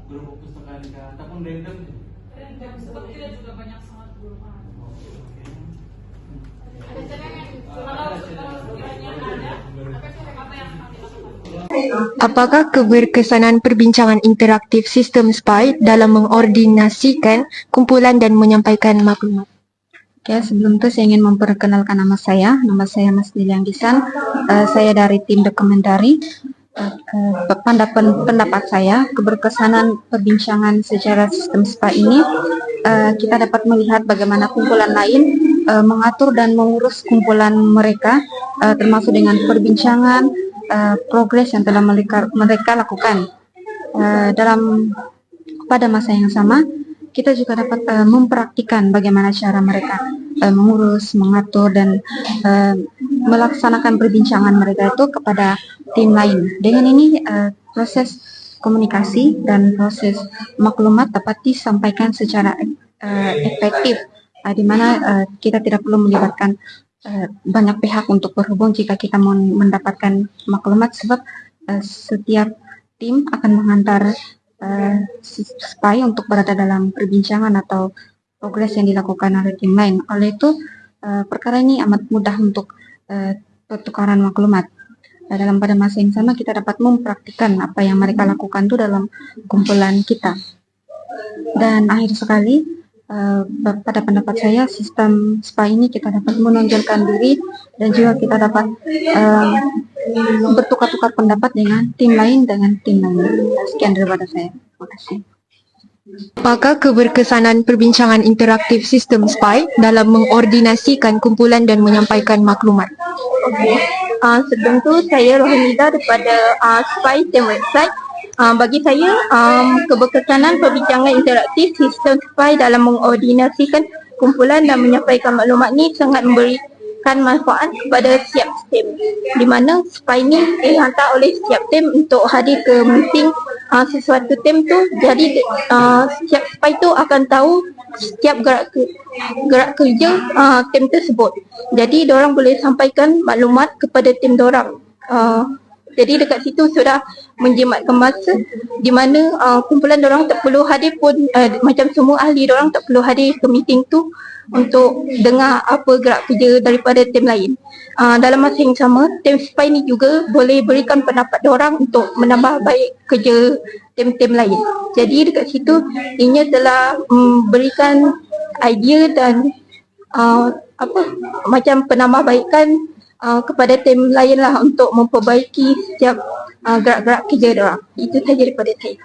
grup pustakaan ataupun random? Random, sebab kita juga banyak sangat guru. Oke, oke. Ada cadangan, kalau sekiranya ada, apa yang kami lakukan? Apakah keberkesanan perbincangan interaktif sistem SPY dalam mengordinasikan kumpulan dan menyampaikan maklumat? Oke, sebelum itu saya ingin memperkenalkan nama saya. Nama saya Mas Diliang Gisan. Saya dari tim dokumentari. Pendapat saya, keberkesanan perbincangan secara sistem SPA ini, kita dapat melihat bagaimana kumpulan lain mengatur dan mengurus kumpulan mereka, termasuk dengan perbincangan progres yang telah mereka lakukan. Pada masa yang sama, kita juga dapat mempraktikkan bagaimana cara mereka mengurus, mengatur, dan melaksanakan perbincangan mereka itu kepada tim lain. Dengan ini, proses komunikasi dan proses maklumat dapat disampaikan secara efektif, di mana kita tidak perlu melibatkan banyak pihak untuk berhubung jika kita mau mendapatkan maklumat, sebab setiap tim akan mengantar SPY untuk berada dalam perbincangan atau progres yang dilakukan oleh tim lain. Oleh itu, perkara ini amat mudah untuk pertukaran maklumat. Dalam pada masa yang sama, kita dapat mempraktikkan apa yang mereka lakukan itu dalam kumpulan kita. Dan akhir sekali, pada pendapat saya, sistem SPY ini kita dapat menonjolkan diri dan juga kita dapat bertukar-tukar pendapat dengan tim lain. Sekian daripada saya. Terima kasih. Apakah keberkesanan perbincangan interaktif sistem SPY dalam mengordinasikan kumpulan dan menyampaikan maklumat? Okey. Sebelum tu saya Rohamida daripada SPY Tim Website. Bagi saya, keberkesanan perbincangan interaktif sistem SPY dalam mengordinasikan kumpulan dan menyampaikan maklumat ni sangat memberikan manfaat kepada setiap tim, di mana SPY ni dihantar oleh setiap tim untuk hadir ke meeting sesuatu tim tu. Jadi setiap SPY tu akan tahu setiap gerak kerja tim tersebut. Jadi diorang boleh sampaikan maklumat kepada tim diorang. Jadi dekat situ sudah menjimatkan masa di mana kumpulan diorang tak perlu hadir pun, macam semua ahli diorang tak perlu hadir ke meeting tu untuk dengar apa gerak kerja daripada tim lain. Dalam masa yang sama, tim SPY ni juga boleh berikan pendapat diorang untuk menambah baik kerja tim-tim lain. Jadi dekat situ ianya telah berikan idea dan macam penambahbaikan kepada tim lain lah untuk memperbaiki setiap gerak-gerak kerja diorang. Itu saja daripada saya.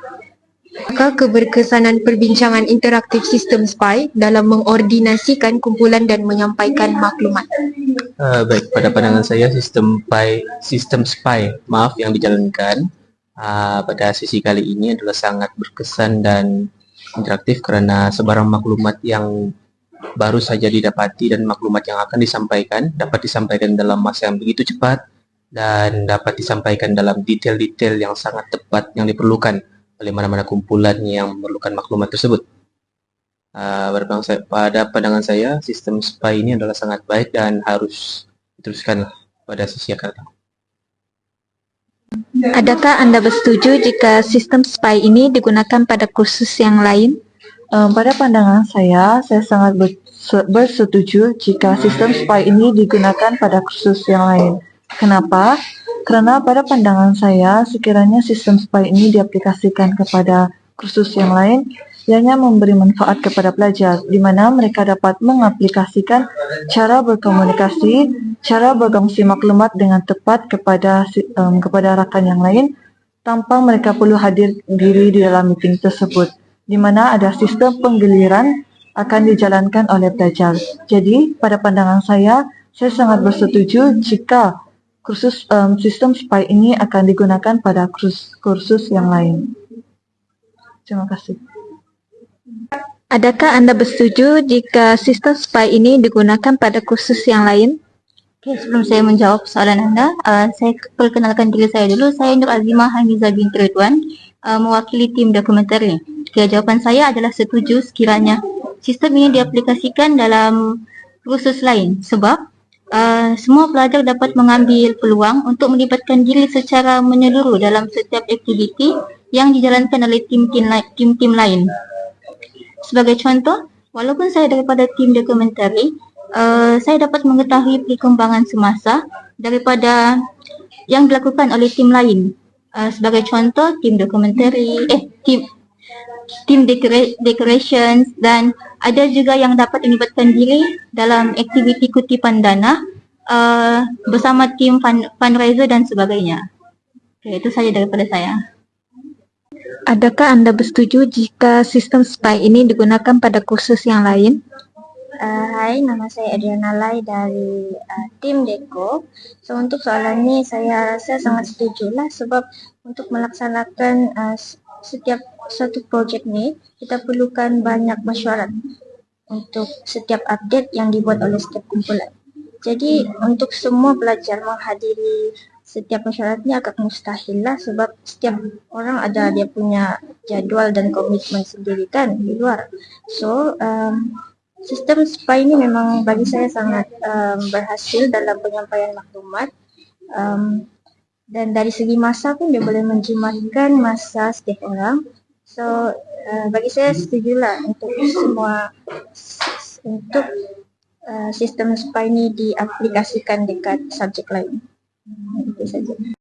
Apakah keberkesanan perbincangan interaktif sistem SPY dalam mengordinasikan kumpulan dan menyampaikan maklumat? Baik, pada pandangan saya sistem SPY yang dijalankan pada sesi kali ini adalah sangat berkesan dan interaktif karena sebarang maklumat yang baru saja didapati dan maklumat yang akan disampaikan dapat disampaikan dalam masa yang begitu cepat dan dapat disampaikan dalam detail-detail yang sangat tepat yang diperlukan oleh mana-mana kumpulan yang memerlukan maklumat tersebut. Pada pandangan saya, sistem SPY ini adalah sangat baik dan harus diteruskan pada sesi akan datang. Adakah Anda bersetuju jika sistem SPY ini digunakan pada kursus yang lain? Pada pandangan saya sangat bersetuju jika sistem SPY ini digunakan pada kursus yang lain. Kenapa? Karena pada pandangan saya, sekiranya sistem SPY ini diaplikasikan kepada kursus yang lain, ianya memberi manfaat kepada pelajar, di mana mereka dapat mengaplikasikan cara berkomunikasi, cara berkongsi maklumat dengan tepat kepada rakan yang lain, tanpa mereka perlu hadir diri di dalam meeting tersebut, di mana ada sistem penggiliran akan dijalankan oleh pelajar. Jadi, pada pandangan saya sangat bersetuju jika sistem SPY ini akan digunakan pada kursus yang lain. Terima kasih. Adakah Anda bersetuju jika sistem SPY ini digunakan pada kursus yang lain? Okay, sebelum saya menjawab soalan anda, saya perkenalkan diri saya dulu. Saya Nur Azimah Hamizah binti Ridwan, mewakili tim dokumentari. Okay, jawapan saya adalah setuju sekiranya sistem ini diaplikasikan dalam kursus lain, sebab semua pelajar dapat mengambil peluang untuk melibatkan diri secara menyeluruh dalam setiap aktiviti yang dijalankan oleh tim-tim lain. Sebagai contoh, walaupun saya daripada tim dokumentari, saya dapat mengetahui perkembangan semasa daripada yang dilakukan oleh tim lain. Sebagai contoh, tim dokumentari, tim decorations, dan ada juga yang dapat melibatkan diri dalam aktiviti kutipan dana bersama tim fundraiser dan sebagainya. Okay, itu saja daripada saya. Adakah Anda bersetuju jika sistem SPY ini digunakan pada kursus yang lain? Hai, nama saya Adriana Lai dari tim Deko. So, untuk soalan ini saya rasa sangat setuju lah, sebab untuk melaksanakan setiap satu projek ni kita perlukan banyak mesyuarat untuk setiap update yang dibuat oleh setiap kumpulan. Jadi untuk semua pelajar menghadiri setiap mesyuarat ni agak mustahil lah, sebab setiap orang ada dia punya jadual dan komitmen sendiri kan di luar. So sistem SPY ini memang bagi saya sangat berhasil dalam penyampaian maklumat, dan dari segi masa pun dia boleh menjimatkan masa setiap orang. So bagi saya setujulah untuk semua sistem SPY ini diaplikasikan dekat subjek lain. Itu saja.